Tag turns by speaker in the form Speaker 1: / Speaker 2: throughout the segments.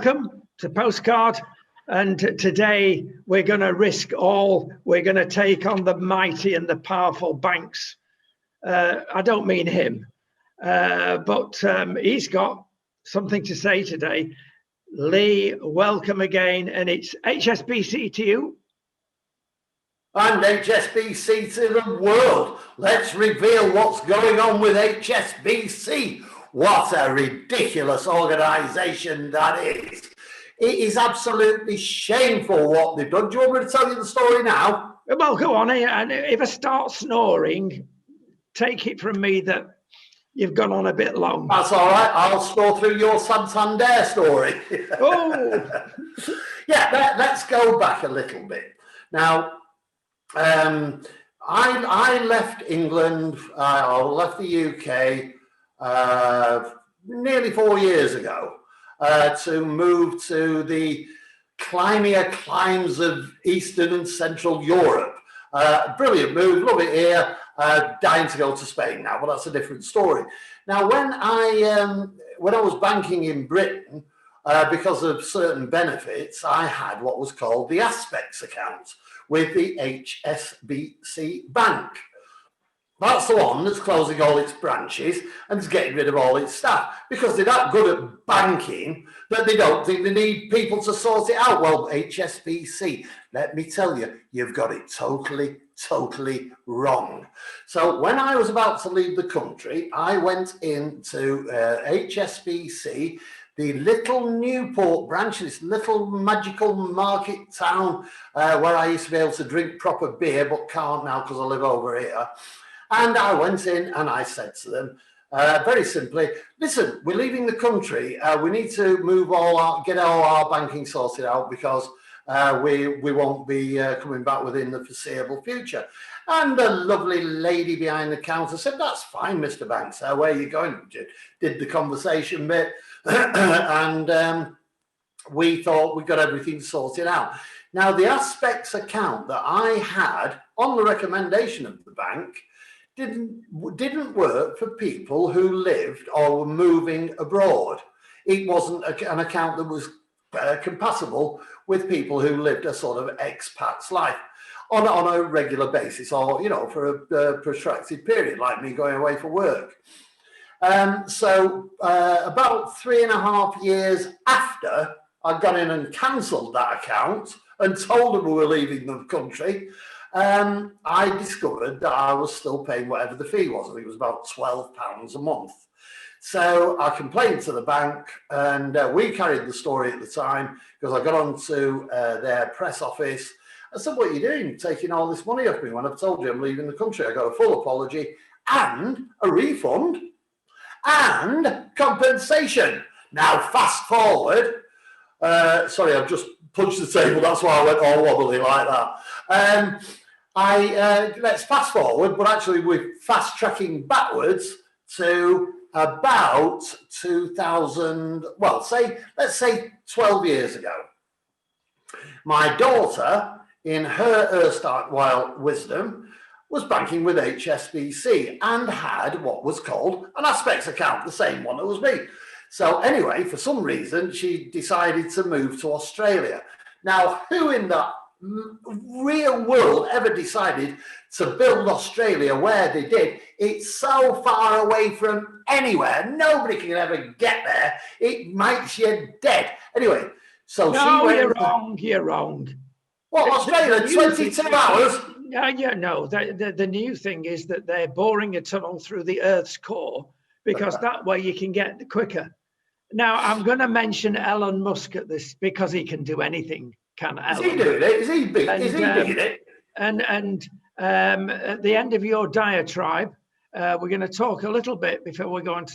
Speaker 1: welcome to Postcard. And today we're going to risk all. We're going to take on the mighty and the powerful banks. I don't mean him, but he's got something to say today. Leigh, welcome again. And it's HSBC to you.
Speaker 2: And HSBC to the world. Let's reveal what's going on with HSBC. What a ridiculous organisation that is. It is absolutely shameful what they've done. Do you want me to tell you the story now?
Speaker 1: Well, go on. And if I start snoring, take it from me that you've gone on a bit long.
Speaker 2: That's all right. I'll snore through your Santander story.
Speaker 1: Oh.
Speaker 2: Yeah, let's go back a little bit. Now, I left England, I left the UK nearly 4 years ago to move to the climier climes of Eastern and Central Europe. Brilliant move, love it here, dying to go to Spain now, but that's a different story. Now, when I was banking in Britain, because of certain benefits, I had what was called the Aspects account with the HSBC Bank. That's the one that's closing all its branches and is getting rid of all its staff because they're that good at banking that they don't think they need people to sort it out. Well, HSBC, let me tell you, you've got it totally wrong. So when I was about to leave the country, I went into HSBC, the little Newport branch, this little magical market town where I used to be able to drink proper beer, but can't now because I live over here. And I went in and I said to them, very simply, listen, we're leaving the country. We need to get all our banking sorted out because we won't be coming back within the foreseeable future. And the lovely lady behind the counter said, that's fine, Mr. Banks. Where are you going? Did the conversation bit. And we thought we got everything sorted out. Now, the Aspects account that I had on the recommendation of the bank didn't work for people who lived or were moving abroad. It wasn't an account that was compatible with people who lived a sort of expat's life on a regular basis, or for a protracted period, like me going away for work. So about 3.5 years after I'd gone in and cancelled that account and told them we were leaving the country, I discovered that I was still paying whatever the fee was. I think it was about £12 a month. So I complained to the bank, and we carried the story at the time because I got onto their press office. I said, what are you doing, taking all this money off me when I've told you I'm leaving the country? I got a full apology and a refund and compensation. Now, fast forward. Sorry, I've just punched the table. That's why I went all wobbly like that. Let's fast forward, but actually we're fast tracking backwards to about 2000. Well, let's say 12 years ago. My daughter, in her erstwhile wisdom, was banking with HSBC and had what was called an Aspects account, the same one that was me. So anyway, for some reason, she decided to move to Australia. Now, who in the real world ever decided to build Australia where they did? It's so far away from anywhere. Nobody can ever get there. It makes you dead. Anyway, so
Speaker 1: no,
Speaker 2: she
Speaker 1: went... You're wrong.
Speaker 2: What, Australia, 22 hours?
Speaker 1: Yeah, no. The new thing is that they're boring a tunnel through the Earth's core because that way you can get quicker. Now, I'm going to mention Elon Musk at this because he can do anything, can Elon?
Speaker 2: Is he doing it? Is he big? Is he doing it?
Speaker 1: And at the end of your diatribe, we're going to talk a little bit before we go into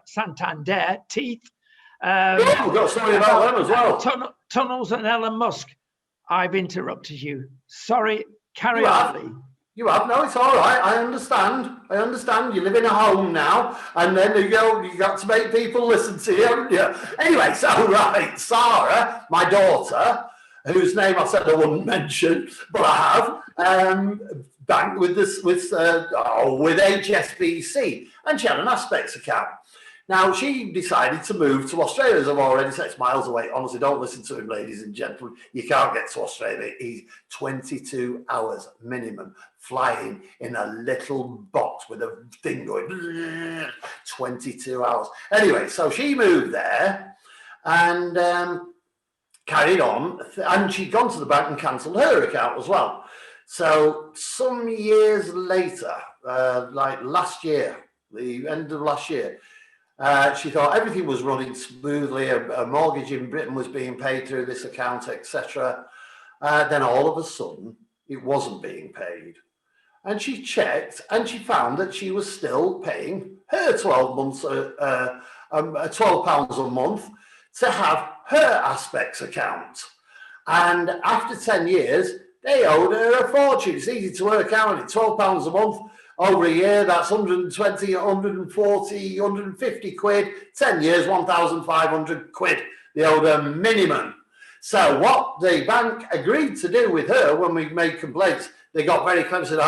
Speaker 1: Santander, teeth.
Speaker 2: We've got a story about them as well.
Speaker 1: Tunnels and Elon Musk. I've interrupted you. Sorry, carry on, Leigh.
Speaker 2: You have? No, it's all right. I understand. You live in a home now, and then you got to make people listen to you, haven't you? Anyway, so right, Sarah, my daughter, whose name I said I wouldn't mention, but I have, banked with HSBC, and she had an Aspects account. Now, she decided to move to Australia, as I've already said. It's miles away. Honestly, don't listen to him, ladies and gentlemen. You can't get to Australia. He's 22 hours minimum flying in a little box with a thing going 22 hours. Anyway, so she moved there and carried on. And she'd gone to the bank and cancelled her account as well. So some years later, like last year, the end of last year, she thought everything was running smoothly, a mortgage in Britain was being paid through this account, etc. Then all of a sudden, it wasn't being paid. And she checked and she found that she was still paying her £12 a month to have her Aspects account. And after 10 years, they owed her a fortune. It's easy to work out, it's £12 a month. Over a year, that's 120, 140, 150 quid. 10 years, 1,500 quid. They owed a minimum. So what the bank agreed to do with her when we made complaints, they got very clever and said,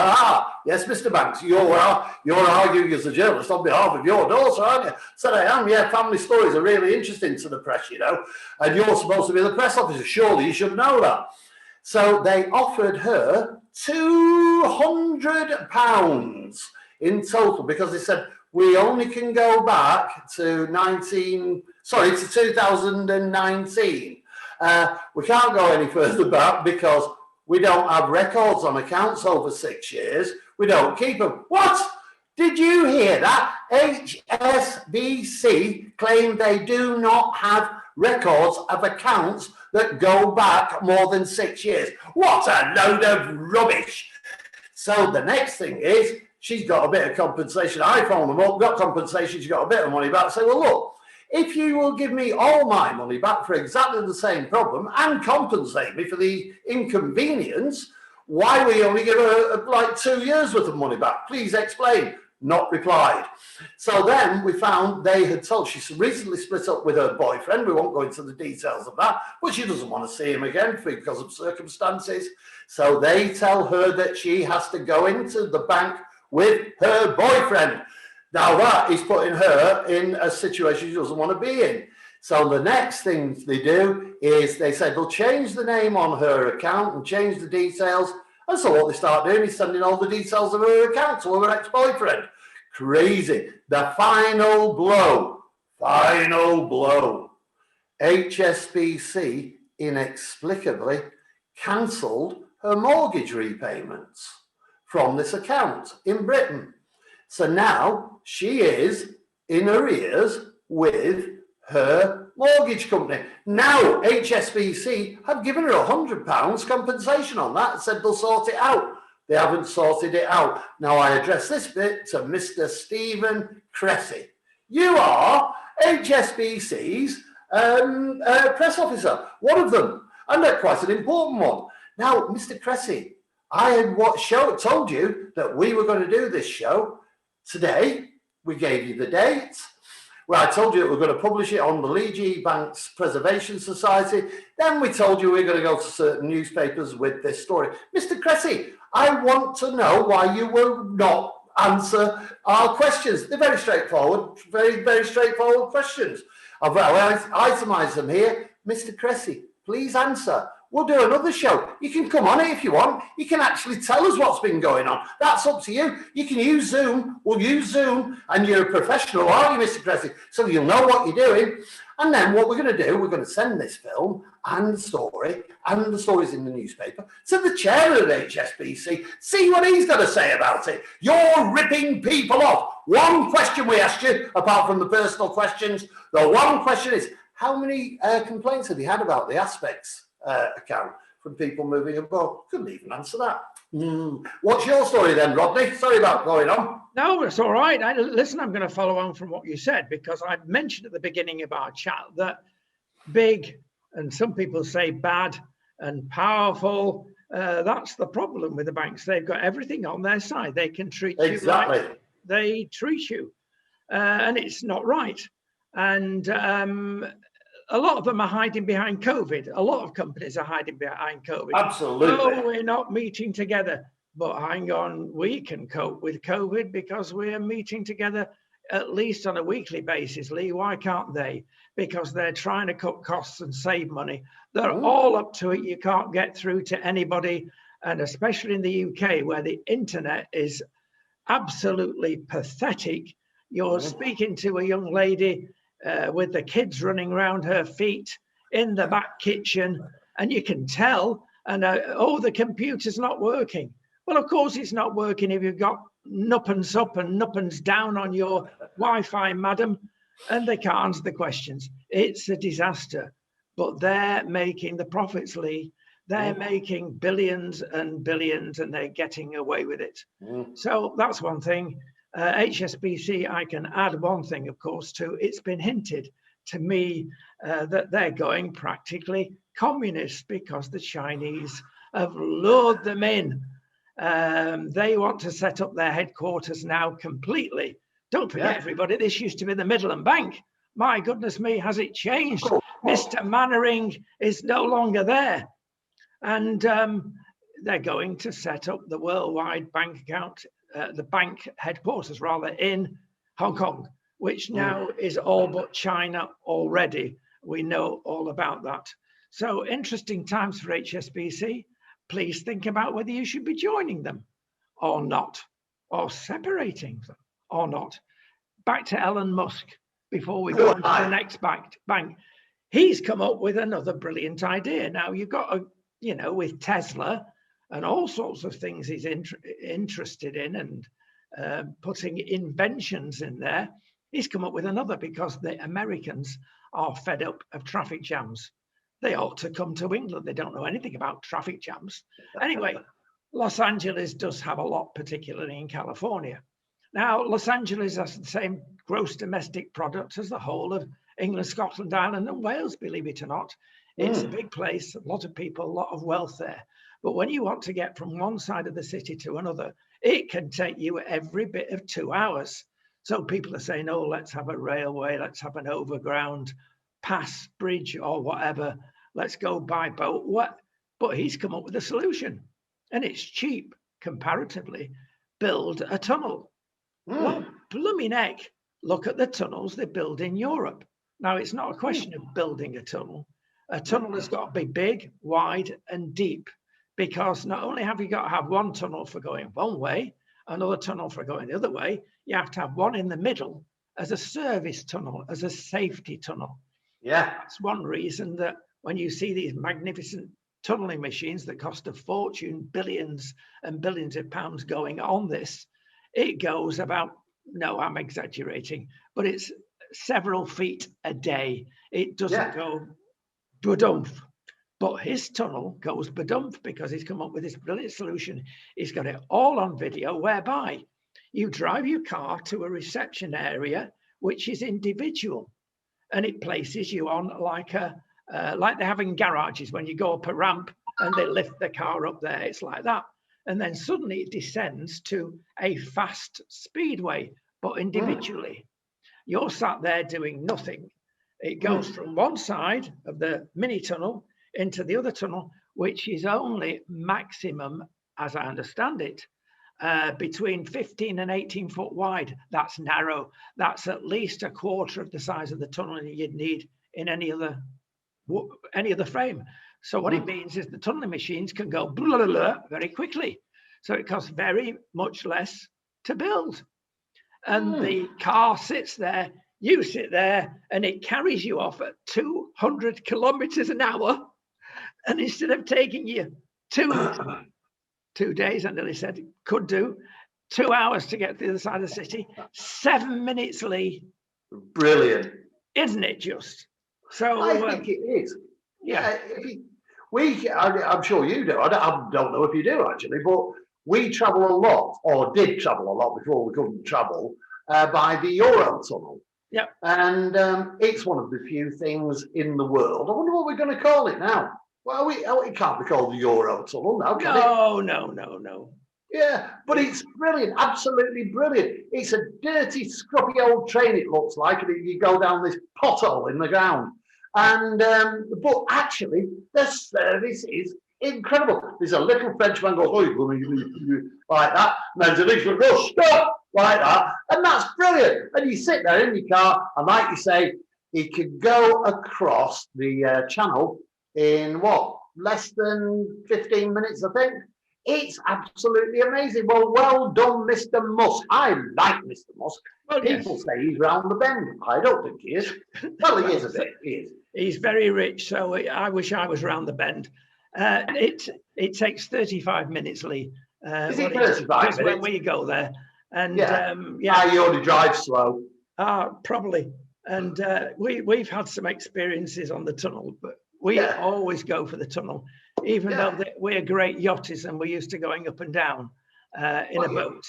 Speaker 2: yes, Mr. Banks, you're arguing as a journalist on behalf of your daughter, aren't you? I said, I am, yeah, family stories are really interesting to the press, you know, and you're supposed to be the press officer. Surely you should know that. So they offered her £200 in total because they said, we only can go back to 2019. We can't go any further back because we don't have records on accounts over 6 years. We don't keep them. What? Did you hear that? HSBC claimed they do not have records of accounts that go back more than 6 years. What a load of rubbish. So the next thing is she's got a bit of compensation. I phoned them up, got compensation, she got a bit of money back. Say, well, look, if you will give me all my money back for exactly the same problem and compensate me for the inconvenience, why will you only give her like 2 years worth of money back? Please explain. Not replied. So then we found they had told, she recently split up with her boyfriend. We won't go into the details of that, but she doesn't want to see him again because of circumstances. So they tell her that she has to go into the bank with her boyfriend. Now that is putting her in a situation she doesn't want to be in. So the next thing they do is they say they'll change the name on her account and change the details. And so what they start doing is sending all the details of her account to her ex-boyfriend. Crazy. The final blow. HSBC inexplicably cancelled her mortgage repayments from this account in Britain. So now she is in arrears with her mortgage company. Now HSBC have given her £100 compensation on that and said they'll sort it out. They haven't sorted it out. Now I address this bit to Mr. Stephen Cressy. You are HSBC's press officer, one of them, and quite an important one. Now, Mr. Cressy, I had told you that we were going to do this show today. We gave you the date. Well, I told you that we're going to publish it on the Leigh Banks Preservation Society. Then we told you we're going to go to certain newspapers with this story. Mr. Cressy, I want to know why you will not answer our questions. They're very straightforward, very, very straightforward questions. I've itemised them here. Mr. Cressy, please answer. We'll do another show. You can come on it if you want. You can actually tell us what's been going on. That's up to you. You can use Zoom. We'll use Zoom. And you're a professional, aren't you, Mr. Cressy? So you'll know what you're doing. And then what we're going to do, we're going to send this film and the story and the stories in the newspaper to the chair of HSBC. See what he's got to say about it. You're ripping people off. One question we asked you, apart from the personal questions, the one question is, how many complaints have you had about the Aspects account from people moving abroad? Couldn't even answer that. What's your story then, Rodney? Sorry about going on.
Speaker 1: No, it's all right. Listen, I'm going to follow on from what you said, because I mentioned at the beginning of our chat that big, and some people say bad and powerful, that's the problem with the banks. They've got everything on their side. They can treat you like they treat you, and it's not right. And a lot of them are hiding behind COVID. A lot of companies are hiding behind COVID.
Speaker 2: Absolutely.
Speaker 1: No, we're not meeting together. But hang on, we can cope with COVID because we're meeting together at least on a weekly basis, Leigh. Why can't they? Because they're trying to cut costs and save money. They're all up to it. You can't get through to anybody. And especially in the UK, where the internet is absolutely pathetic. You're speaking to a young lady with the kids running around her feet in the back kitchen, and you can tell, and oh, the computer's not working. Well, of course it's not working if you've got nuppance up and nuppance down on your Wi-Fi, madam, and they can't answer the questions. It's a disaster, but they're making the profits, Leigh. They're making billions and billions, and they're getting away with it. So that's one thing. HSBC, I can add one thing, of course, to it's been hinted to me that they're going practically communist because the Chinese have lured them in. They want to set up their headquarters now completely. Don't forget, everybody, this used to be the Midland Bank. My goodness me, has it changed? Mr. Mannering is no longer there. And they're going to set up the worldwide bank account, the bank headquarters rather, in Hong Kong, which now is all but China already. We know all about that. So interesting times for HSBC. Please think about whether you should be joining them or not, or separating them or not. Back to Elon Musk before we go on to the next bank. He's come up with another brilliant idea. Now you've got you know, with Tesla and all sorts of things he's interested in and putting inventions in there. He's come up with another because the Americans are fed up of traffic jams. They ought to come to England. They don't know anything about traffic jams. Anyway, Los Angeles does have a lot, particularly in California. Now, Los Angeles has the same gross domestic product as the whole of England, Scotland, Ireland, and Wales, believe it or not. It's a big place, a lot of people, a lot of wealth there. But when you want to get from one side of the city to another, it can take you every bit of 2 hours. So people are saying, oh, let's have a railway, let's have an overground pass, bridge, or whatever. Let's go by boat. What? But he's come up with a solution. And it's cheap, comparatively. Build a tunnel. Well, blooming heck, look at the tunnels they build in Europe. Now, it's not a question of building a tunnel. A tunnel has got to be big, wide, and deep, because not only have you got to have one tunnel for going one way, another tunnel for going the other way, you have to have one in the middle as a service tunnel, as a safety tunnel. Yeah. That's one reason that when you see these magnificent tunneling machines that cost a fortune, billions and billions of pounds going on this, it goes about, no, I'm exaggerating, but it's several feet a day. It doesn't go badumph. But his tunnel goes badumph because he's come up with this brilliant solution. He's got it all on video, whereby you drive your car to a reception area which is individual, and it places you on like they have in garages when you go up a ramp and they lift the car up there. It's like that, and then suddenly it descends to a fast speedway, but individually. You're sat there doing nothing. It goes from one side of the mini tunnel into the other tunnel, which is only maximum, as I understand it, between 15 and 18 foot wide. That's narrow. That's at least a quarter of the size of the tunnel you'd need in any other frame. So what it means is the tunneling machines can go blah, blah, blah, very quickly. So it costs very much less to build. And the car sits there, you sit there, and it carries you off at 200 kilometers an hour. And instead of taking you 2 days, I nearly said, could do, 2 hours to get to the other side of the city, 7 minutes, Leigh.
Speaker 2: Brilliant.
Speaker 1: Isn't it just? So
Speaker 2: I think it is. Yeah. I'm sure you do. I don't know if you do, actually, but we travel a lot, or did travel a lot before we couldn't travel, by the Eurotunnel.
Speaker 1: Yeah.
Speaker 2: And it's one of the few things in the world. I wonder what we're going to call it now. Well, it can't be called the Eurotunnel now, can it? No. Yeah, but it's brilliant, absolutely brilliant. It's a dirty, scruffy old train, it looks like, and you go down this pothole in the ground. And but actually, the service is incredible. There's a little Frenchman goes, oh, like that, and then the next one goes, stop, like that. And that's brilliant. And you sit there in your car, and like you say, you could go across the channel in what, less than 15 minutes, I think. It's absolutely amazing. Well done, Mr. Musk. I like Mr. Musk.
Speaker 1: Well,
Speaker 2: People say he's round the bend. I don't think he is. Well, he is a bit. He is.
Speaker 1: He's very rich, so I wish I was round the bend. It takes 35 minutes, Leigh.
Speaker 2: Is it 35 minutes?
Speaker 1: When we go there. And
Speaker 2: you only drive slow.
Speaker 1: Probably. And we've had some experiences on the tunnel, but we always go for the tunnel, even though we're great yachties and we're used to going up and down in a boat.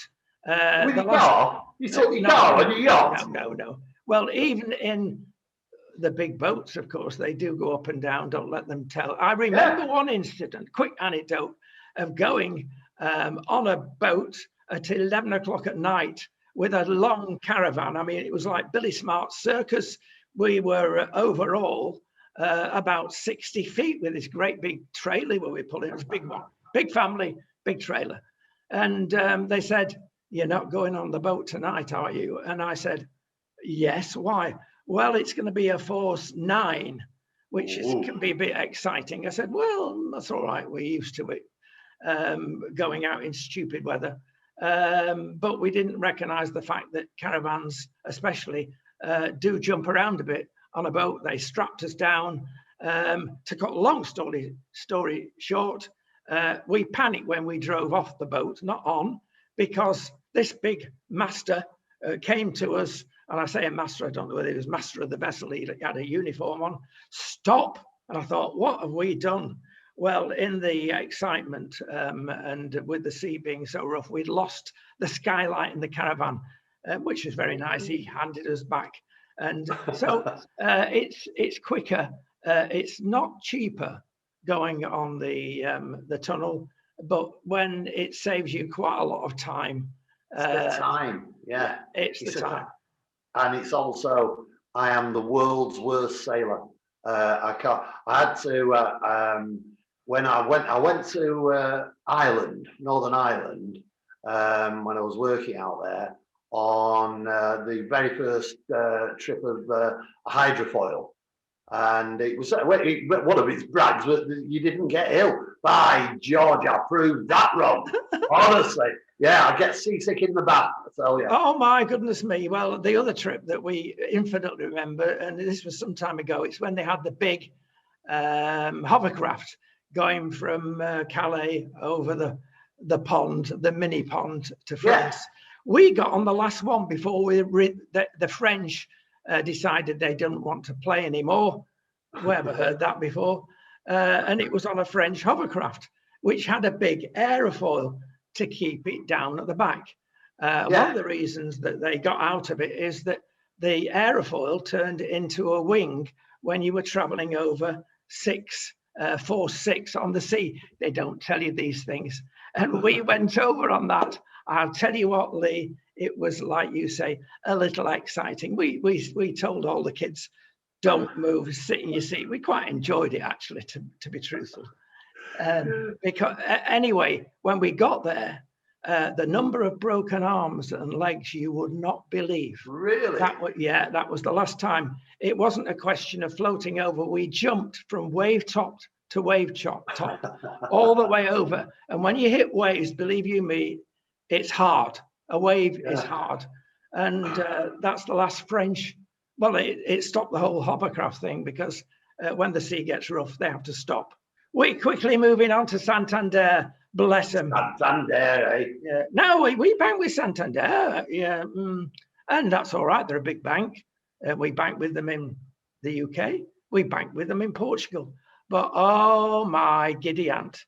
Speaker 2: With your car? You took your car on your yacht?
Speaker 1: No. Well, even in the big boats, of course, they do go up and down. Don't let them tell. I remember one incident, quick anecdote, of going on a boat at 11 o'clock at night with a long caravan. I mean, it was like Billy Smart's circus. We were overall about 60 feet with this great big trailer where we pulled it. It was a big one, big family, big trailer. And they said, "You're not going on the boat tonight, are you?" And I said, "Yes." "Why?" "Well, it's going to be a force 9, which can be a bit exciting." I said, "Well, that's all right. We're used to it, going out in stupid weather." But we didn't recognize the fact that caravans, especially, do jump around a bit on a boat. They strapped us down. To cut a long story short, we panicked when we drove off the boat, not on, because this big master came to us. And I say a master, I don't know whether he was master of the vessel. He had a uniform on. "Stop." And I thought, what have we done? Well, in the excitement and with the sea being so rough, we'd lost the skylight in the caravan, which was very nice. He handed us back. And so it's quicker. It's not cheaper going on the tunnel, but when it saves you quite a lot of time.
Speaker 2: It's the time, yeah.
Speaker 1: It's the time.
Speaker 2: And it's also, I am the world's worst sailor. I had to, when I went to Ireland, Northern Ireland, when I was working out there on the very first trip of hydrofoil. And it was one of its brags was that you didn't get ill. By George, I proved that wrong. Honestly. Yeah, I get seasick in the bath, I tell you.
Speaker 1: Oh, my goodness me. Well, the other trip that we infinitely remember, and this was some time ago, it's when they had the big hovercraft going from Calais over the pond, the mini pond to France. Yeah. We got on the last one before the French decided they didn't want to play anymore. We ever heard that before? And it was on a French hovercraft, which had a big aerofoil to keep it down at the back. One of the reasons that they got out of it is that the aerofoil turned into a wing when you were traveling over force 6 on the sea. They don't tell you these things. And we went over on that. I'll tell you what, Leigh, it was, like you say, a little exciting. We told all the kids, don't move, sit in your seat. We quite enjoyed it, actually, to be truthful. Because anyway, when we got there, the number of broken arms and legs you would not believe.
Speaker 2: Really?
Speaker 1: That was the last time. It wasn't a question of floating over. We jumped from wave top to wave top, all the way over. And when you hit waves, believe you me, it's hard. A wave is hard. And that's the last French. Well, it stopped the whole hovercraft thing because when the sea gets rough, they have to stop. We're quickly moving on to Santander. Bless them.
Speaker 2: Santander, eh?
Speaker 1: Yeah. No, we bank with Santander. Yeah. And that's all right. They're a big bank. We bank with them in the UK. We bank with them in Portugal. But oh my giddy aunt,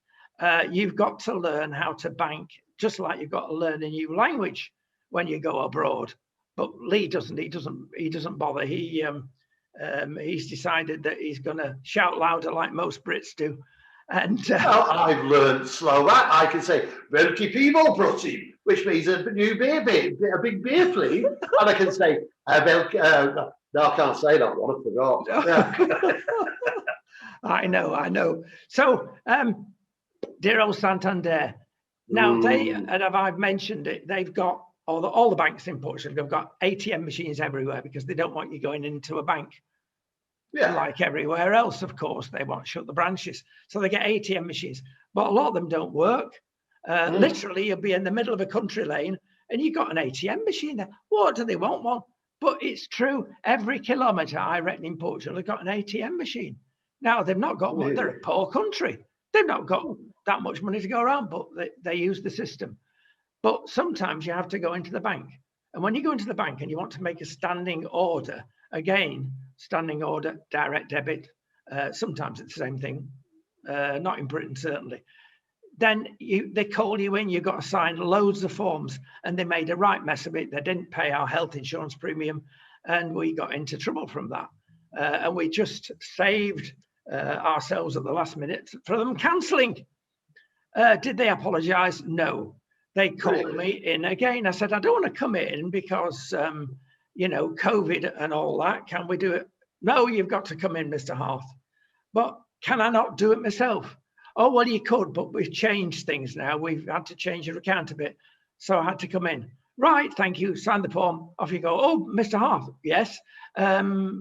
Speaker 1: you've got to learn how to bank, just like you've got to learn a new language when you go abroad. But Leigh doesn't. He doesn't bother. He's decided that he's going to shout louder like most Brits do. And
Speaker 2: well, I've learned Slovak. I can say "Velký pivo, prosím," which means a new beer, a big beer, please. And I can say no, I can't say that one. I forgot. Yeah.
Speaker 1: I know. So, dear old Santander. Now I've mentioned it. They've got all the banks in Portugal have got ATM machines everywhere because they don't want you going into a bank. Yeah. Like everywhere else, of course, they want to shut the branches. So they get ATM machines, but a lot of them don't work. Literally, you'll be in the middle of a country lane and you've got an ATM machine there. What do they want one? But it's true. Every kilometre, I reckon, in Portugal, they've got an ATM machine. Now, they've not got one. They're a poor country. They've not got that much money to go around, but they use the system. But sometimes you have to go into the bank. And when you go into the bank and you want to make a standing order, again, standing order, direct debit, sometimes it's the same thing, not in Britain, certainly. Then they call you in, you've got to sign loads of forms, and they made a right mess of it. They didn't pay our health insurance premium, and we got into trouble from that. And we just saved ourselves at the last minute for them cancelling. Did they apologise? No. They called me in again. I said, I don't want to come in because, you know, COVID and all that. Can we do it? No, you've got to come in, Mr. Harth. But can I not do it myself? Oh, well, you could, but we've changed things now. We've had to change your account a bit. So I had to come in. Right, thank you. Sign the form. Off you go. Oh, Mr. Harth, yes. €6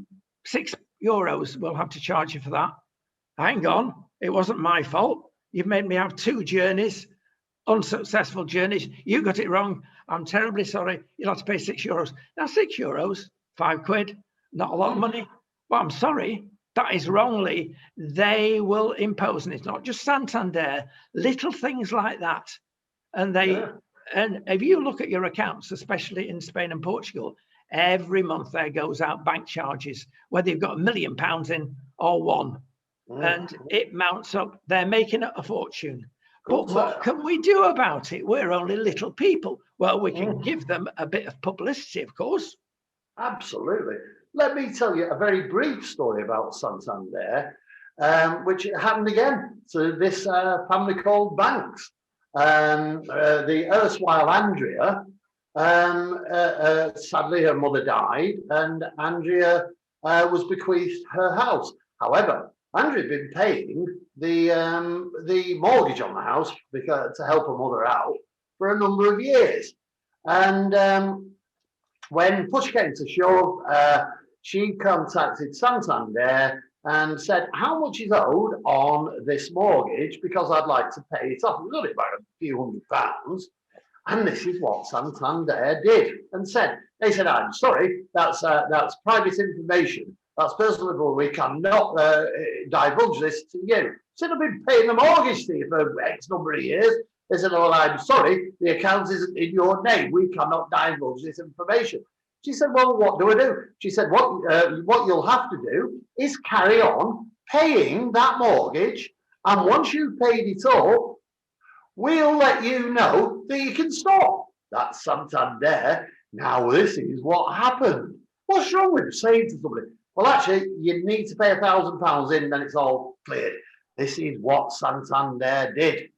Speaker 1: we'll have to charge you for that. Hang on. It wasn't my fault. You've made me have 2 journeys. Unsuccessful journeys. You got it wrong. I'm terribly sorry. You'll have to pay €6. Now, €6, £5, not a lot of money. Well, I'm sorry. That is wrongly. they will impose, and it's not just Santander, little things like that. And and if you look at your accounts, especially in Spain and Portugal, every month there goes out bank charges, whether you've got £1 million in or one, and it mounts up. They're making a fortune. But what can we do about it? We're only little people. Well, we can give them a bit of publicity, of course.
Speaker 2: Absolutely. Let me tell you a very brief story about Santander, which happened again to this family called Banks. The erstwhile Andrea, sadly her mother died, and Andrea was bequeathed her house. However, Andrea had been paying the mortgage on the house because, to help her mother out for a number of years. And when push came to shove, she contacted Santander and said, how much is owed on this mortgage? Because I'd like to pay it off. It was only about a few £100. And this is what Santander did and said. They said, I'm sorry, that's private information. That's personal. We cannot divulge this to you. Said, I've been paying the mortgage to you for X number of years. They said, well, I'm sorry, the account isn't in your name. We cannot divulge this information. She said, well, what do I do? She said, what you'll have to do is carry on paying that mortgage. And once you've paid it up, we'll let you know that you can stop. That's Santander. Now, this is what happened. What's wrong with saying to somebody, well, actually, you need to pay £1,000 in, then it's all cleared. This is what Santander did.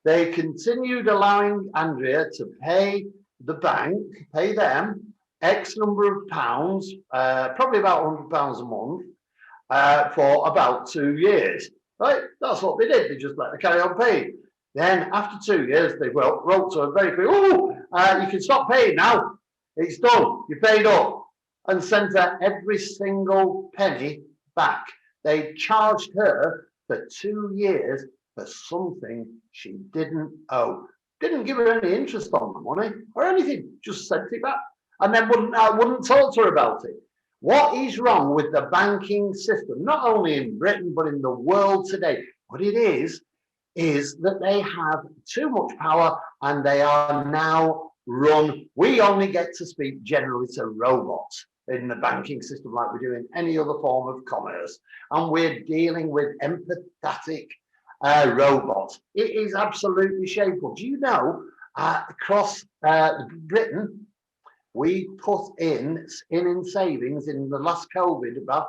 Speaker 2: They continued allowing Andrea to pay the bank, pay them X number of pounds, probably about £100 a month, for about 2 years. Right? That's what they did. They just let her carry on paying. Then after 2 years, they wrote to her very quickly, you can stop paying now. It's done. You paid up. And sent her every single penny back. They charged her for 2 years for something she didn't owe. Didn't give her any interest on the money or anything, just sent it back. And then wouldn't talk to her about it. What is wrong with the banking system, not only in Britain, but in the world today? What it is that they have too much power and they are now run. We only get to speak generally to robots in the banking system like we do in any other form of commerce. And we're dealing with empathetic robots. It is absolutely shameful. Do you know, across Britain, we put in savings in the last COVID about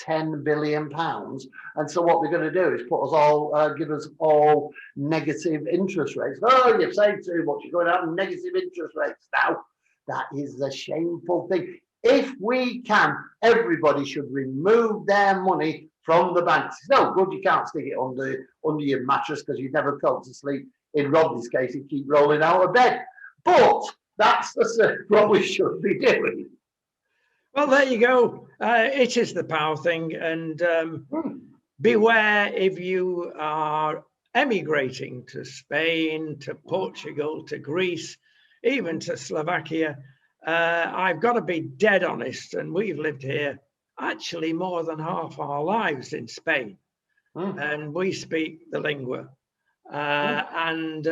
Speaker 2: £10 billion. And so what they're going to do is put us all, give us all negative interest rates. Oh, you've saved too much. You're going to have negative interest rates now. That is the shameful thing. If we can, everybody should remove their money from the banks. It's no good. You can't stick it under your mattress because you'd never go to sleep. In Rodney's case, he'd keep rolling out of bed. But That's what we should be doing.
Speaker 1: Well, there you go. It is the power thing. And beware if you are emigrating to Spain, to Portugal, to Greece, even to Slovakia. I've got to be dead honest, and we've lived here actually more than half our lives in Spain, and we speak the lingua. And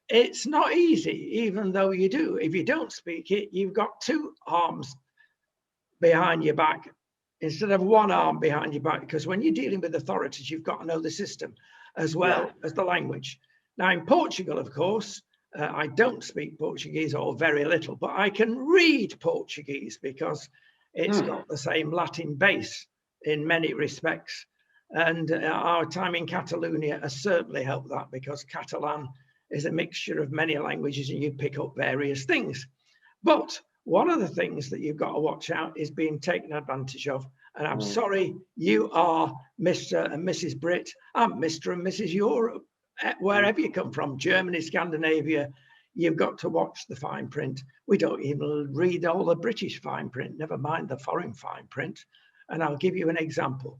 Speaker 1: it's not easy, even though you do. If you don't speak it, you've got two arms behind your back instead of one arm behind your back, because when you're dealing with authorities, you've got to know the system as well as the language. Now, in Portugal, of course, I don't speak Portuguese, or very little, but I can read Portuguese because it's got the same Latin base in many respects. And our time in Catalonia has certainly helped that, because Catalan is a mixture of many languages and you pick up various things. But one of the things that you've got to watch out is being taken advantage of. And I'm sorry, you are Mr. and Mrs. Brit. I'm Mr. and Mrs. Europe. Wherever you come from, Germany, Scandinavia, you've got to watch the fine print. We don't even read all the British fine print, never mind the foreign fine print. And I'll give you an example.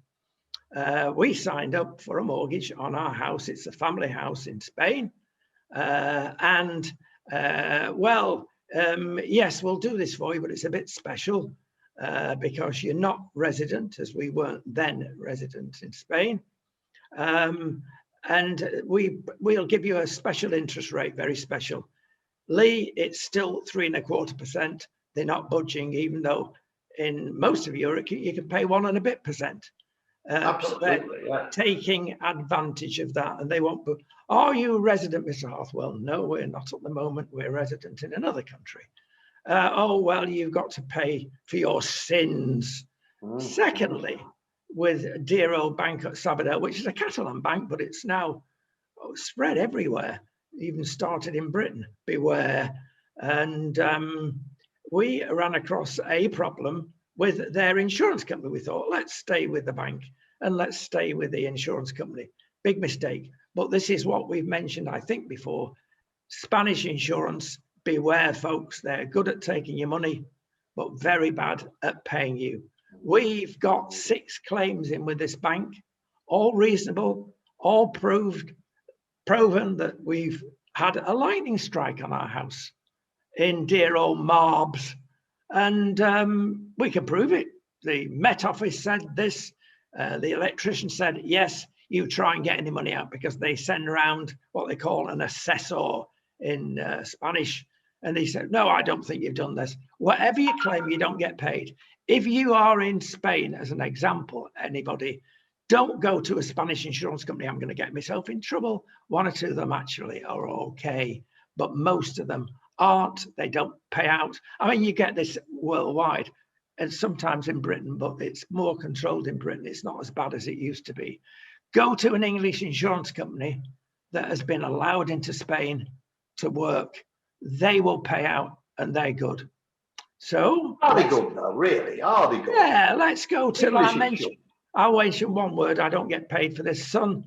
Speaker 1: We signed up for a mortgage on our house. It's a family house in Spain. Yes, we'll do this for you, but it's a bit special because you're not resident, as we weren't then resident in Spain. And we'll give you a special interest rate, very special. Leigh, it's still 3.25%. They're not budging, even though in most of Europe you can pay 1 and a bit percent.
Speaker 2: Absolutely,
Speaker 1: they're taking advantage of that, and they won't. Are you a resident, Mr. Harthwell? No, we're not at the moment. We're resident in another country. Oh, well, you've got to pay for your sins. Secondly, with dear old Bank at Sabadell, which is a Catalan bank, but it's now spread everywhere, even started in Britain. Beware. And we ran across a problem with their insurance company. We thought, let's stay with the bank and let's stay with the insurance company. Big mistake. But this is what we've mentioned, I think, before. Spanish insurance, beware, folks. They're good at taking your money, but very bad at paying you. We've got 6 claims in with this bank, all reasonable, all proven that we've had a lightning strike on our house in dear old Marbs. And we can prove it. The Met Office said this. The electrician said, yes, you try and get any money out, because they send around what they call an assessor in Spanish. And he said, no, I don't think you've done this. Whatever you claim, you don't get paid. If you are in Spain, as an example, anybody, don't go to a Spanish insurance company. I'm going to get myself in trouble. 1 or 2 of them actually are okay, but most of them aren't. They don't pay out. I mean, you get this worldwide and sometimes in Britain, but it's more controlled in Britain. It's not as bad as it used to be. Go to an English insurance company that has been allowed into Spain to work. They will pay out, and they're good. So
Speaker 2: are they good though? Really? Are they good?
Speaker 1: Yeah, let's go to. I'll mention one word. I don't get paid for this. Sun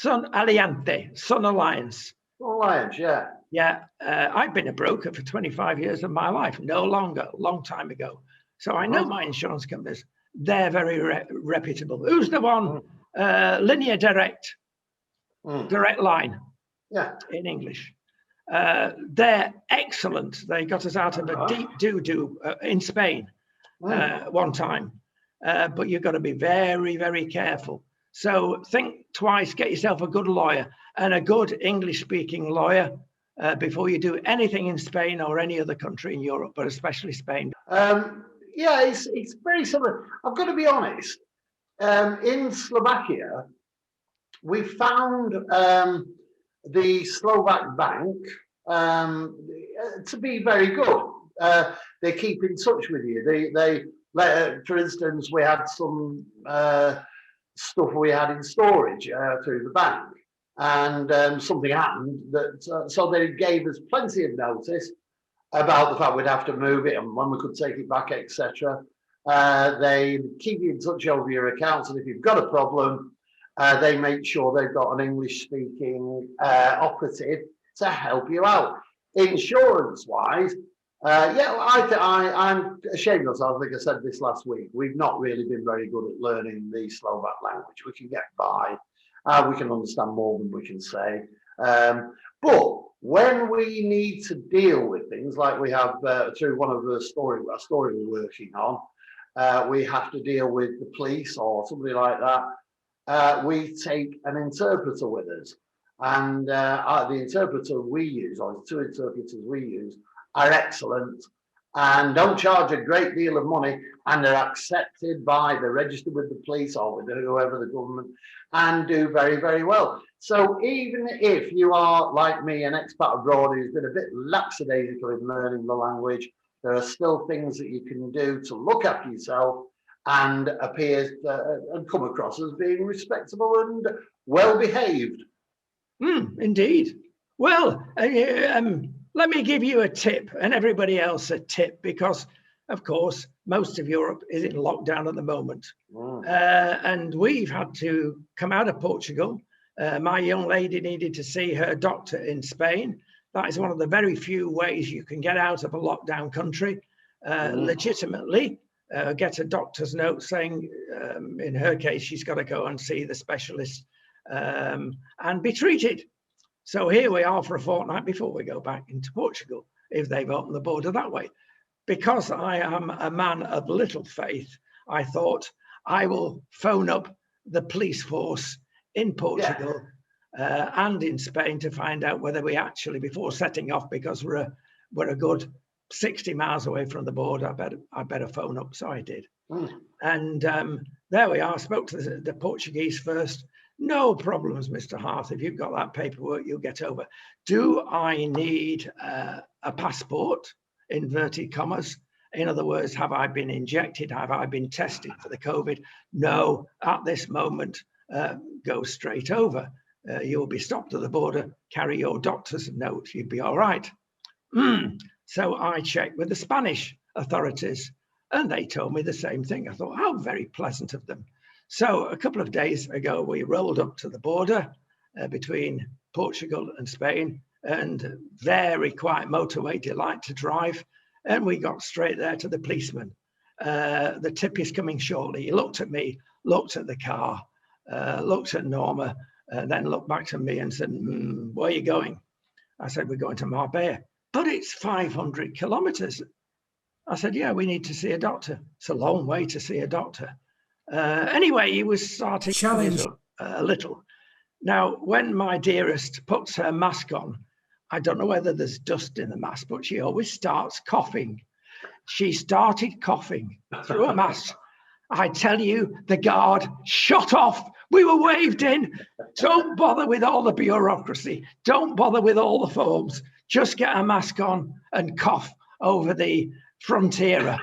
Speaker 1: Alliance, Sun Alliance.
Speaker 2: Alliance, yeah.
Speaker 1: Yeah, I've been a broker for 25 years of my life. No longer, long time ago. So I know my insurance companies. They're very reputable. Who's the one? Linear Direct, Direct Line.
Speaker 2: Yeah.
Speaker 1: In English. They're excellent. They got us out of a deep doo-doo in Spain one time. But you've got to be very, very careful. So think twice, get yourself a good lawyer, and a good English-speaking lawyer before you do anything in Spain or any other country in Europe, but especially Spain.
Speaker 2: Yeah, it's very similar. I've got to be honest. In Slovakia, we found the Slovak bank to be very good. They keep in touch with you. They for instance, we had some stuff we had in storage through the bank, and something happened that so they gave us plenty of notice about the fact we'd have to move it and when we could take it back, etc. They keep you in touch over your accounts, and if you've got a problem, they make sure they've got an English-speaking operative to help you out. insurance-wise, I'm ashamed of myself. I think I said this last week. We've not really been very good at learning the Slovak language. We can get by. We can understand more than we can say. But when we need to deal with things like we have through one of the story we're working on, we have to deal with the police or somebody like that. We take an interpreter with us. And the interpreter we use, or the two interpreters we use, are excellent and don't charge a great deal of money, and they're accepted by, they're registered with the police or with whoever the government, and do very, very well. So even if you are, like me, an expat abroad who's been a bit lackadaisical in learning the language, there are still things that you can do to look after yourself and appear and come across as being respectable and well behaved.
Speaker 1: Indeed. Well, let me give you a tip, and everybody else a tip, because, of course, most of Europe is in lockdown at the moment. And we've had to come out of Portugal. My young lady needed to see her doctor in Spain. That is one of the very few ways you can get out of a lockdown country legitimately. Get a doctor's note saying, in her case, she's got to go and see the specialist and be treated. So here we are for a fortnight before we go back into Portugal, if they've opened the border that way. Because I am a man of little faith, I thought I will phone up the police force in Portugal and in Spain to find out whether we actually, before setting off, because we're a good 60 miles away from the border, I better phone up. So I did. And there we are. I spoke to the Portuguese first. No problems, Mr. Hart. If you've got that paperwork, you'll get over. Do I need a passport, inverted commas? In other words, have I been injected? Have I been tested for the COVID? No, at this moment, go straight over. You'll be stopped at the border. Carry your doctor's note. You'd be all right. So I checked with the Spanish authorities, and they told me the same thing. I thought, how very pleasant of them. So a couple of days ago, we rolled up to the border between Portugal and Spain, and very quiet motorway, delight to drive. And we got straight there to the policeman. The tip is coming shortly. He looked at me, looked at the car, looked at Norma, then looked back to me and said, where are you going? I said, we're going to Marbella. But it's 500 kilometers. I said, yeah, we need to see a doctor. It's a long way to see a doctor. Anyway, he was starting a little. Now, when my dearest puts her mask on, I don't know whether there's dust in the mask, but she always starts coughing. She started coughing through a mask. I tell you, the guard shot off. We were waved in. Don't bother with all the bureaucracy. Don't bother with all the forms. Just get a mask on and cough over the frontier,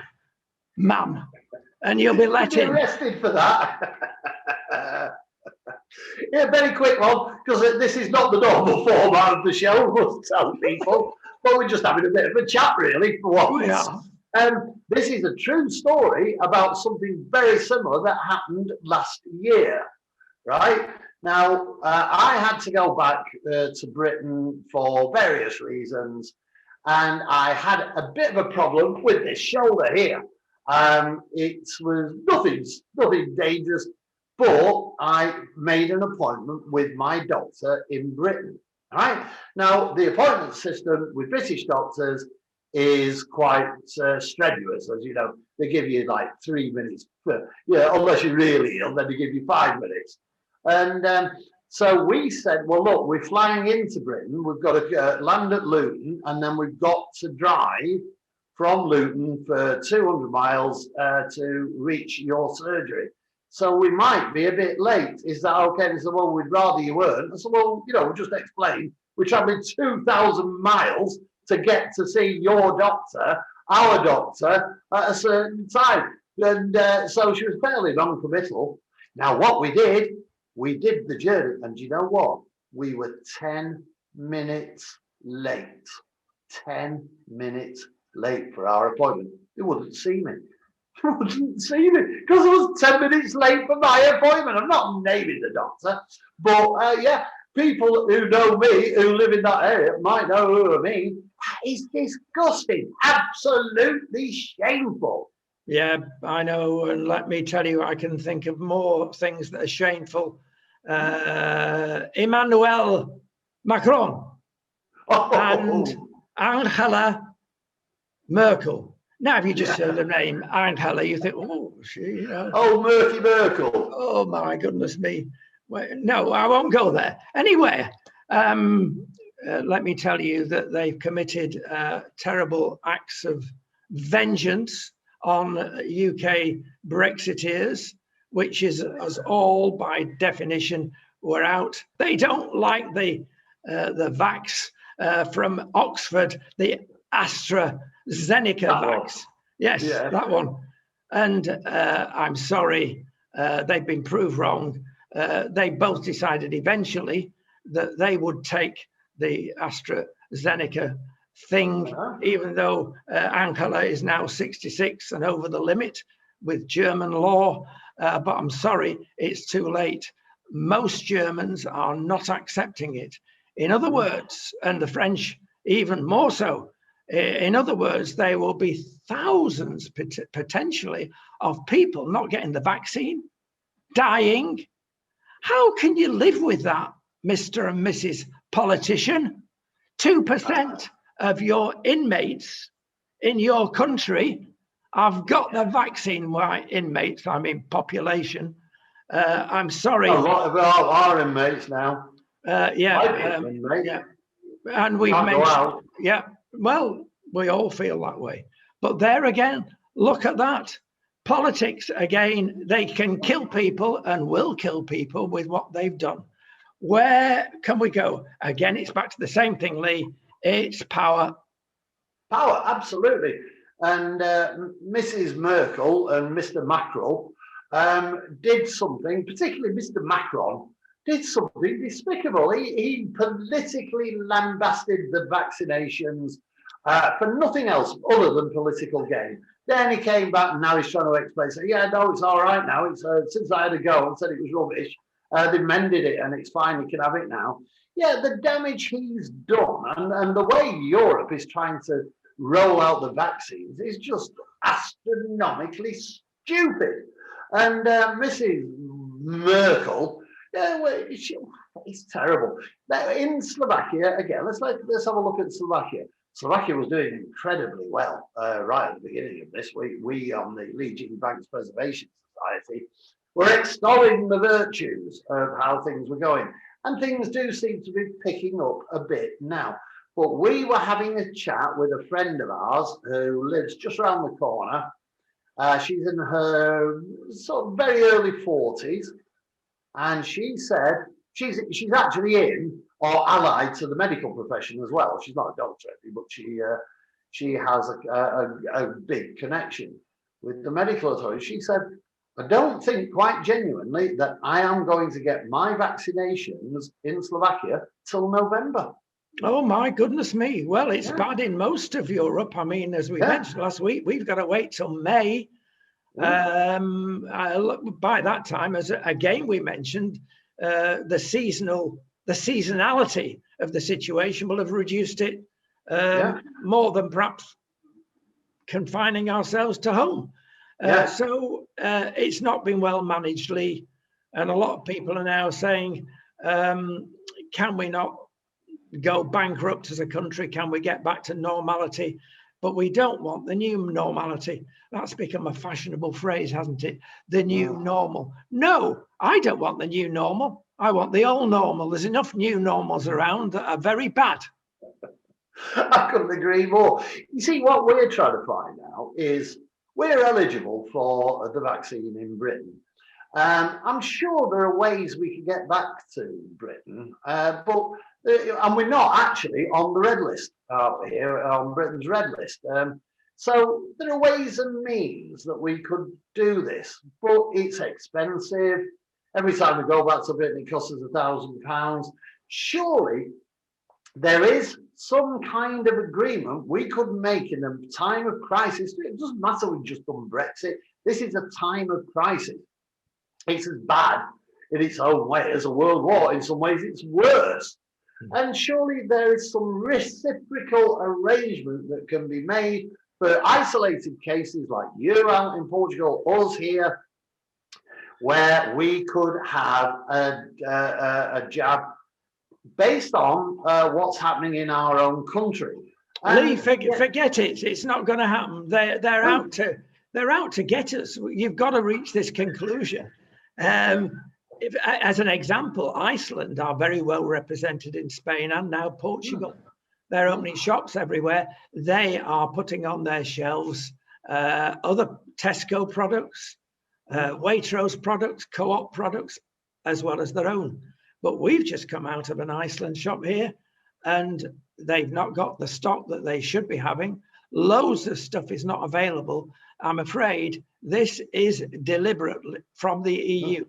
Speaker 1: ma'am. And you'll be let in.
Speaker 2: Arrested for that. Yeah, very quick one, because this is not the normal format of the show, we'll tell people, but we're just having a bit of a chat, really, for once.
Speaker 1: We are.
Speaker 2: This is a true story about something very similar that happened last year, right? Now, I had to go back to Britain for various reasons, and I had a bit of a problem with this shoulder here. It was nothing dangerous, but I made an appointment with my doctor in Britain. Right now, the appointment system with British doctors is quite strenuous, as you know. They give you like 3 minutes, unless you're really ill, then they give you 5 minutes. And so we said, well, look, we're flying into Britain. We've got to land at Luton, and then we've got to drive from Luton for 200 miles to reach your surgery. So we might be a bit late. Is that okay? They said, well, we'd rather you weren't. I said, well, we'll just explain. We're traveling 2,000 miles to get to see your doctor, our doctor, at a certain time. And so she was fairly non-committal. Now, what we did the journey. And you know what? We were 10 minutes late. 10 minutes late for our appointment. They wouldn't see me. They wouldn't see me because I was 10 minutes late for my appointment. I'm not naming the doctor, but yeah, people who know me, who live in that area, might know who I mean. is disgusting, absolutely shameful.
Speaker 1: Yeah, I know. And let me tell you, I can think of more things that are shameful. Emmanuel Macron and Angela Merkel. Now, if you just heard the name Angela, you think, oh, she,
Speaker 2: Oh, Murky Merkel.
Speaker 1: Oh, my goodness me. Well, no, I won't go there. Anyway, let me tell you that they've committed terrible acts of vengeance on UK Brexiteers, which is us all, by definition, we're out. They don't like the vax from Oxford, the AstraZeneca vax. Yes, that one. And I'm sorry, they've been proved wrong. They both decided eventually that they would take the AstraZeneca thing, even though Angela is now 66 and over the limit with German law. But I'm sorry, it's too late. Most Germans are not accepting it. In other words, and the French even more so, in other words, there will be thousands potentially of people not getting the vaccine, dying. How can you live with that, Mr. and Mrs. Politician? 2% of your inmates in your country have got the vaccine. Why inmates? I mean population. I'm sorry.
Speaker 2: A lot of our inmates now.
Speaker 1: Yeah, and we've mentioned. Yeah, well, we all feel that way. But there again, look at that. Politics again. They can kill people and will kill people with what they've done. Where can we go? Again, it's back to the same thing, Leigh. It's power.
Speaker 2: Power, absolutely. And Mrs. Merkel and Mr. Macron did something, particularly Mr. Macron, did something despicable. He politically lambasted the vaccinations for nothing else other than political gain. Then he came back and now he's trying to explain, say, yeah, no, it's all right now. It's since I had a go and said it was rubbish, they mended it and it's fine, you can have it now. Yeah, the damage he's done and the way Europe is trying to roll out the vaccines is just astronomically stupid. And Mrs. Merkel, it's terrible. In Slovakia, again, let's have a look at Slovakia. Slovakia was doing incredibly well right at the beginning of this. We on the Legion Banks Preservation Society were extolling the virtues of how things were going. And things do seem to be picking up a bit now. But we were having a chat with a friend of ours who lives just around the corner. She's in her sort of very early 40s. And she said she's actually in or allied to the medical profession as well. She's not a doctor, but she has a big connection with the medical authority. She said, I don't think quite genuinely that I am going to get my vaccinations in Slovakia till November.
Speaker 1: Oh, my goodness me. Well, it's bad in most of Europe. I mean, as we mentioned last week, we've got to wait till May. By that time, as again we mentioned, the seasonality of the situation will have reduced it more than perhaps confining ourselves to home. So it's not been well managed, Leigh, and a lot of people are now saying, can we not go bankrupt as a country? Can we get back to normality? But we don't want the new normality. That's become a fashionable phrase, hasn't it? The new normal. No, I don't want the new normal. I want the old normal. There's enough new normals around that are very bad.
Speaker 2: I couldn't agree more. You see, what we're trying to find out is we're eligible for the vaccine in Britain. I'm sure there are ways we can get back to Britain, and we're not actually on the red list out here, on Britain's red list. So there are ways and means that we could do this, but it's expensive. Every time we go back to Britain, it costs us £1,000. Surely there is some kind of agreement we could make in a time of crisis. It doesn't matter we've just done Brexit. This is a time of crisis. It's as bad in its own way as a world war. In some ways, it's worse. And surely there is some reciprocal arrangement that can be made for isolated cases like you out in Portugal, us here, where we could have a jab based on what's happening in our own country.
Speaker 1: Leigh, forget it. It's not going to happen. They're out to get us. You've got to reach this conclusion. As an example, Iceland are very well represented in Spain and now Portugal. They're opening shops everywhere. They are putting on their shelves other Tesco products, Waitrose products, Co-op products, as well as their own. But we've just come out of an Iceland shop here, and they've not got the stock that they should be having. Loads of stuff is not available. I'm afraid this is deliberately from the EU.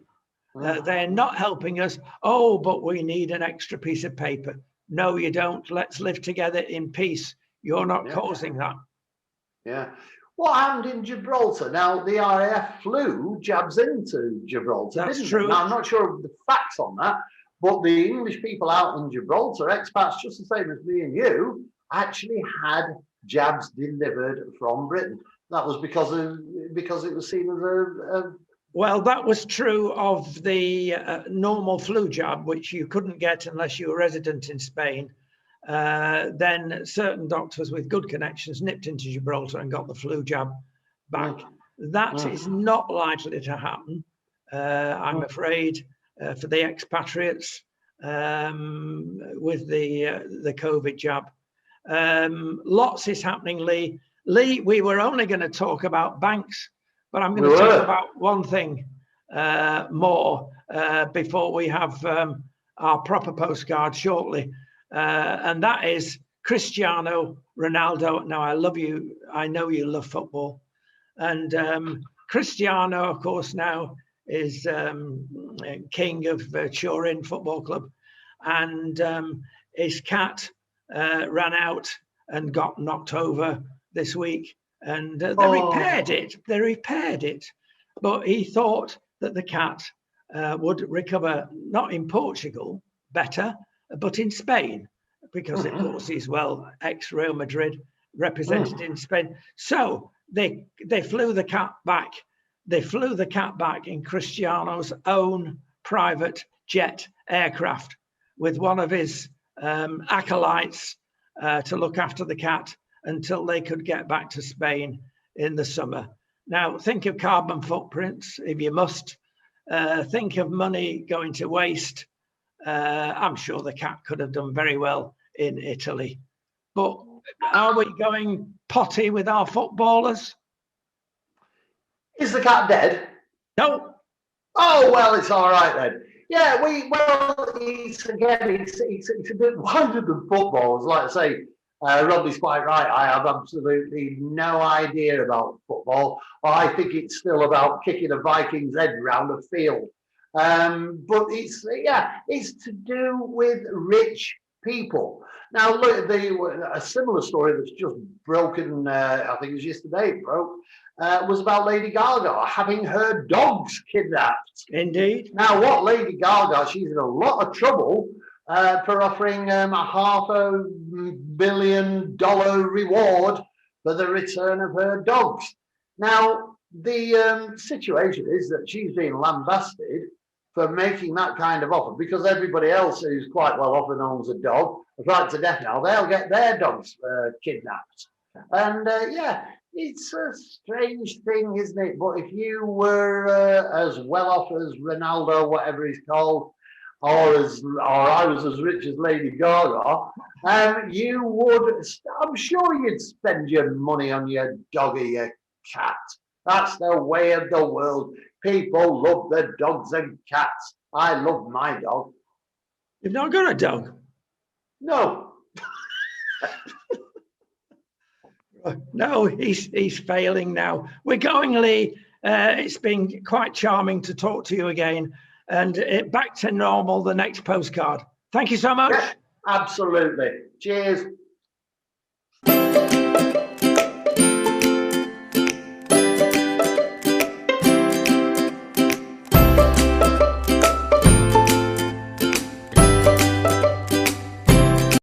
Speaker 1: They're not helping us. Oh, but we need an extra piece of paper. No, you don't. Let's live together in peace. You're not causing that.
Speaker 2: Yeah. What happened in Gibraltar? Now, the RAF flew jabs into Gibraltar.
Speaker 1: That's true.
Speaker 2: Now, I'm not sure of the facts on that, but the English people out in Gibraltar, expats just the same as me and you, actually had jabs delivered from Britain. That was because it was seen as a
Speaker 1: well, that was true of the normal flu jab, which you couldn't get unless you were resident in Spain. Then certain doctors with good connections nipped into Gibraltar and got the flu jab back. That is not likely to happen, I'm afraid, for the expatriates with the COVID jab. Lots is happening, Leigh. Leigh, we were only going to talk about banks, but I'm going to talk about one thing more before we have our proper postcard shortly. And that is Cristiano Ronaldo. Now, I love you. I know you love football. And Cristiano, of course, now is king of Turin Football Club. And his cat ran out and got knocked over this week. And they repaired it. They repaired it. But he thought that the cat would recover, not in Portugal, better, but in Spain, because of course he's ex-Real Madrid, represented in Spain. So they flew the cat back. They flew the cat back in Cristiano's own private jet aircraft with one of his acolytes to look after the cat until they could get back to Spain in the summer. Now, think of carbon footprints, if you must. Think of money going to waste. I'm sure the cat could have done very well in Italy. But are we going potty with our footballers?
Speaker 2: Is the cat dead?
Speaker 1: No.
Speaker 2: Oh, well, it's all right then. Yeah, it's a bit wider than football. Like I say, Rodney's quite right. I have absolutely no idea about football. I think it's still about kicking a Viking's head round a field. But it's to do with rich people. Now, look, a similar story that's just broken, I think it was yesterday it broke, was about Lady Gaga having her dogs kidnapped.
Speaker 1: Indeed.
Speaker 2: Now, what Lady Gaga, she's in a lot of trouble for offering a $500 million reward for the return of her dogs. Now, the situation is that she's being lambasted for making that kind of offer, because everybody else who's quite well off and owns a dog, right to death now, they'll get their dogs kidnapped. And it's a strange thing, isn't it? But if you were as well off as Ronaldo, whatever he's called, or I was as rich as Lady Gaga, you would, I'm sure you'd spend your money on your dog or your cat. That's the way of the world. People love their dogs and cats. I love my dog.
Speaker 1: You've not got a dog?
Speaker 2: No.
Speaker 1: No, he's failing now. We're going, Leigh. It's been quite charming to talk to you again. And back to normal, the next postcard. Thank you so much.
Speaker 2: Yeah, absolutely. Cheers.